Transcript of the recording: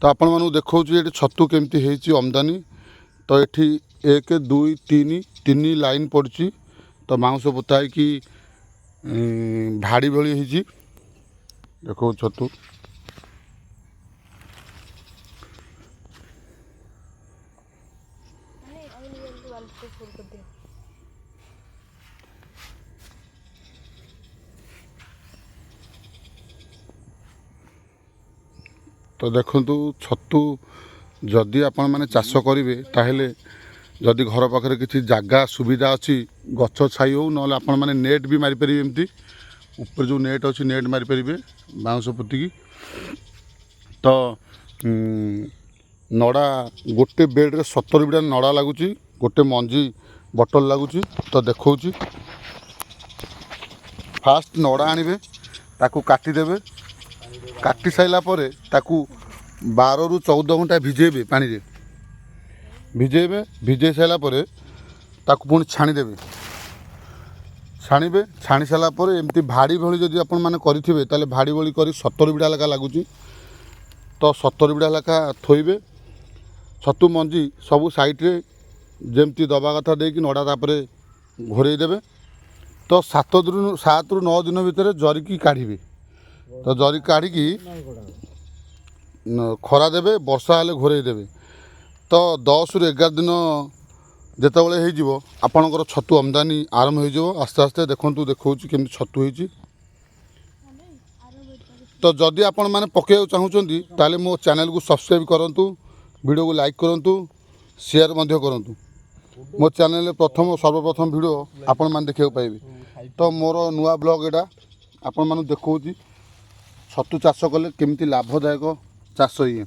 तो आपण मानू देखौछु ये छतु केमती हेची आमदानी। तो ये 1 2 3 लाइन पड़ी तो माउंस पोता कि भाड़ी भली हेची देखो छतु। तो देखंतु छतु जदि आपण माने चाष करेंगे ताहले जदि घर पाखे किसी जगह सुविधा अच्छी गछ छाई हो ना आपण माने नेट भी मारी पारे एमती ऊपर जो नेट अच्छी नेट मारी पारे बाउंस पोतिकी। तो नड़ा गोटे बेड रे 70 बिड़ा नड़ा लगुच गोटे मंजी बटल लगुच। तो देखा फास्ट नड़ा आनिबे ताकू काटिदेबे काटी साइला परे ताकू 12 ରୁ 14 घंटा भिजेबे पानी रे भिजेबे भिजे साइला परे ताकू पुणी छाणीदेबे छाणीबे छाणी साइला परे एमती भाड़ी भली जदि आपण माने करिथिबे ताले भाड़ी भली करी 70 बिड़ा लगा लागुची। तो 70 बिड़ा लगा थोइबे छतु मंजी सबू साइड रे जेमती दबा कथा देकी नड़ा तापरे घोरई देबे। तो 7 ରୁ 9 दिन भितर जरिकी काढ़िबे। तो जरी काढ़ी खरा देबे वर्षा हेले घोरई देबे। तो 10 ରୁ 11 दिन जेतेबेले हेजिवो आपणकर छतु आमदानी आरंभ होइजिवो आस्ते आस्ते। देखंतु देखौछि केमति छतु होइछि। तो जदि आपण माने पकेइବାକୁ चाहुचंती ताले मो चैनल को सब्सक्राइब करंतु वीडियो को लाइक करंतु शेयर मध्य करंतु। मो चैनल प्रथम सर्वप्रथम वीडियो आपण माने देखिବାକୁ पाइबे। तो मोर नुआ ब्लॉग एटा आपण माने देखौछि छतु चाष कले केमती लाभदायक चाष ये।